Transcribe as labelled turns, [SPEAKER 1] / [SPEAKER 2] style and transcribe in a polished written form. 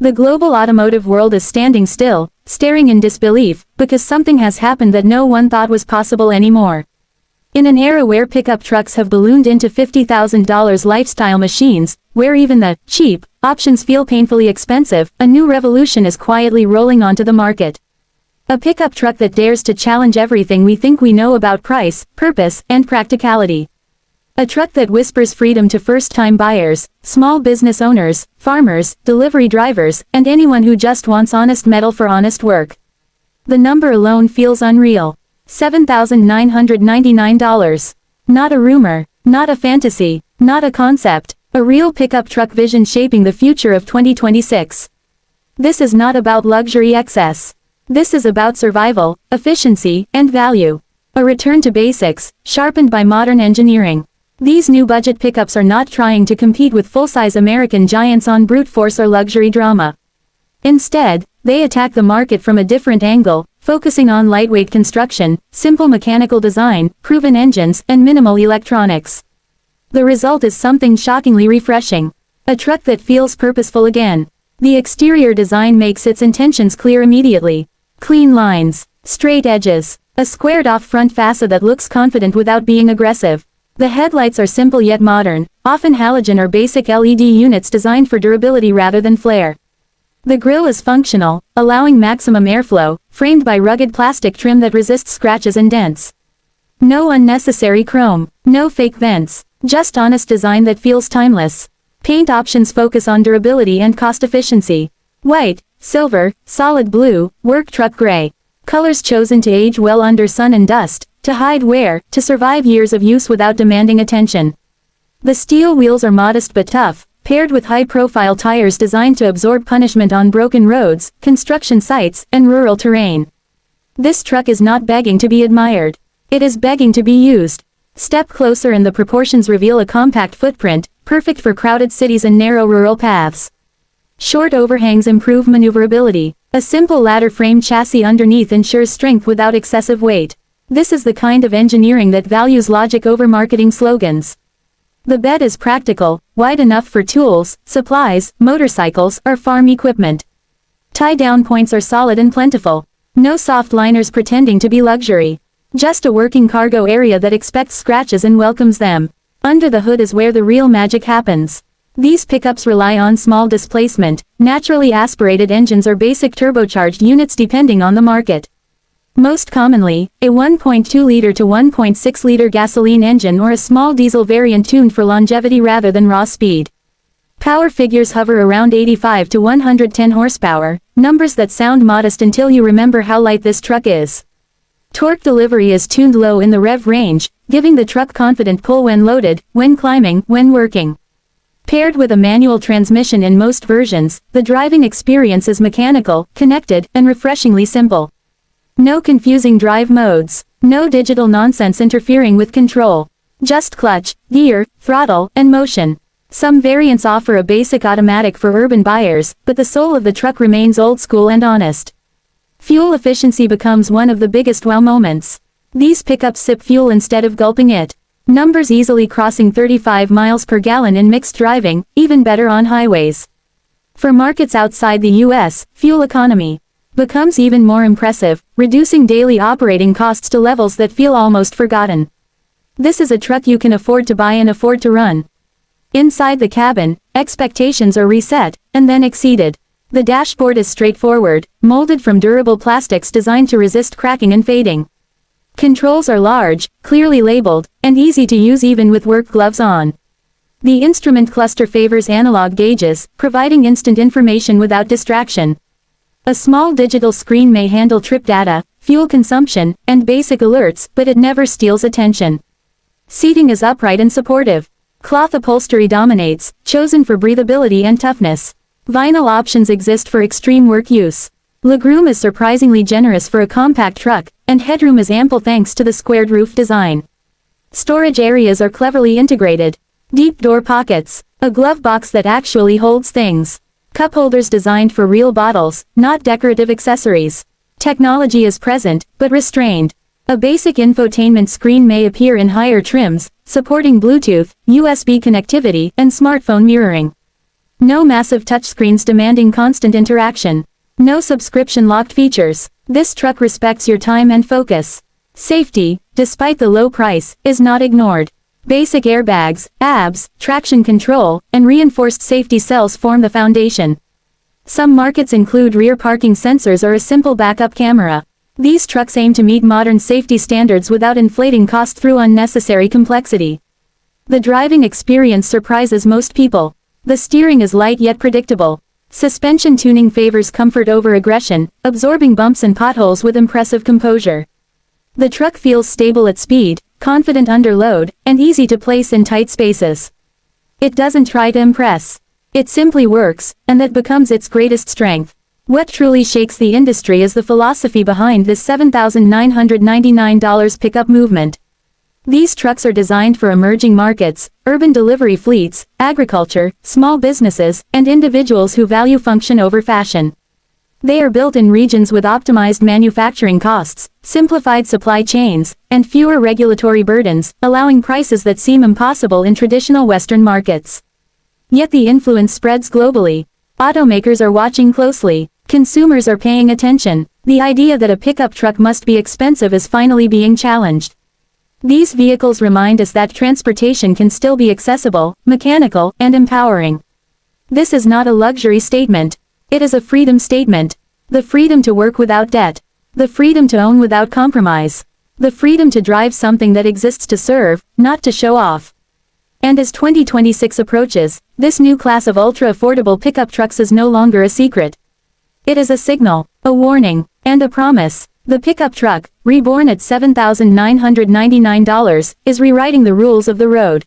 [SPEAKER 1] The global automotive world is standing still, staring in disbelief, because something has happened that no one thought was possible anymore. In an era where pickup trucks have ballooned into $50,000 lifestyle machines, where even the cheap options feel painfully expensive, a new revolution is quietly rolling onto the market. A pickup truck that dares to challenge everything we think we know about price, purpose, and practicality. A truck that whispers freedom to first-time buyers, small business owners, farmers, delivery drivers, and anyone who just wants honest metal for honest work. The number alone feels unreal. $7,999. Not a rumor, not a fantasy, not a concept, a real pickup truck vision shaping the future of 2026. This is not about luxury excess. This is about survival, efficiency, and value. A return to basics, sharpened by modern engineering. These new budget pickups are not trying to compete with full-size American giants on brute force or luxury drama. Instead, they attack the market from a different angle, focusing on lightweight construction, simple mechanical design, proven engines, and minimal electronics. The result is something shockingly refreshing. A truck that feels purposeful again. The exterior design makes its intentions clear immediately. Clean lines, straight edges, a squared-off front facade that looks confident without being aggressive. The headlights are simple yet modern, often halogen or basic LED units designed for durability rather than flair. The grille is functional, allowing maximum airflow, framed by rugged plastic trim that resists scratches and dents. No unnecessary chrome, no fake vents, just honest design that feels timeless. Paint options focus on durability and cost efficiency. White, silver, solid blue, work truck gray. Colors chosen to age well under sun and dust, to hide wear, to survive years of use without demanding attention. The steel wheels are modest but tough, paired with high-profile tires designed to absorb punishment on broken roads, construction sites, and rural terrain. This truck is not begging to be admired. It is begging to be used. Step closer and the proportions reveal a compact footprint, perfect for crowded cities and narrow rural paths. Short overhangs improve maneuverability. A simple ladder frame chassis underneath ensures strength without excessive weight. This is the kind of engineering that values logic over marketing slogans. The bed is practical, wide enough for tools, supplies, motorcycles, or farm equipment. Tie-down points are solid and plentiful. No soft liners pretending to be luxury. Just a working cargo area that expects scratches and welcomes them. Under the hood is where the real magic happens. These pickups rely on small displacement, naturally aspirated engines or basic turbocharged units depending on the market. Most commonly, a 1.2-liter to 1.6-liter gasoline engine or a small diesel variant tuned for longevity rather than raw speed. Power figures hover around 85 to 110 horsepower, numbers that sound modest until you remember how light this truck is. Torque delivery is tuned low in the rev range, giving the truck confident pull when loaded, when climbing, when working. Paired with a manual transmission in most versions, the driving experience is mechanical, connected, and refreshingly simple. No confusing drive modes. No digital nonsense interfering with control. Just clutch, gear, throttle, and motion. Some variants offer a basic automatic for urban buyers, but the soul of the truck remains old school and honest. Fuel efficiency becomes one of the biggest wow moments. These pickups sip fuel instead of gulping it. Numbers easily crossing 35 miles per gallon in mixed driving, even better on highways. For markets outside the US, fuel economy becomes even more impressive, reducing daily operating costs to levels that feel almost forgotten. This is a truck you can afford to buy and afford to run. Inside the cabin, expectations are reset, and then exceeded. The dashboard is straightforward, molded from durable plastics designed to resist cracking and fading. Controls are large, clearly labeled, and easy to use even with work gloves on. The instrument cluster favors analog gauges, providing instant information without distraction. A small digital screen may handle trip data, fuel consumption, and basic alerts, but it never steals attention. Seating is upright and supportive. Cloth upholstery dominates, chosen for breathability and toughness. Vinyl options exist for extreme work use. Legroom is surprisingly generous for a compact truck, and headroom is ample thanks to the squared roof design. Storage areas are cleverly integrated. Deep door pockets, a glove box that actually holds things. Cup holders designed for real bottles, not decorative accessories. Technology is present, but restrained. A basic infotainment screen may appear in higher trims, supporting Bluetooth, USB connectivity, and smartphone mirroring. No massive touchscreens demanding constant interaction. No subscription-locked features. This truck respects your time and focus. Safety, despite the low price, is not ignored. Basic airbags, ABS, traction control, and reinforced safety cells form the foundation. Some markets include rear parking sensors or a simple backup camera. These trucks aim to meet modern safety standards without inflating cost through unnecessary complexity. The driving experience surprises most people. The steering is light yet predictable. Suspension tuning favors comfort over aggression, absorbing bumps and potholes with impressive composure. The truck feels stable at speed, confident under load, and easy to place in tight spaces. It doesn't try to impress. It simply works, and that becomes its greatest strength. What truly shakes the industry is the philosophy behind this $7,999 pickup movement. These trucks are designed for emerging markets, urban delivery fleets, agriculture, small businesses, and individuals who value function over fashion. They are built in regions with optimized manufacturing costs, simplified supply chains, and fewer regulatory burdens, allowing prices that seem impossible in traditional Western markets. Yet the influence spreads globally. Automakers are watching closely. Consumers are paying attention. The idea that a pickup truck must be expensive is finally being challenged. These vehicles remind us that transportation can still be accessible, mechanical, and empowering. This is not a luxury statement. It is a freedom statement. The freedom to work without debt. The freedom to own without compromise. The freedom to drive something that exists to serve, not to show off. And as 2026 approaches, this new class of ultra-affordable pickup trucks is no longer a secret. It is a signal, a warning, and a promise. The pickup truck, reborn at $7,999, is rewriting the rules of the road.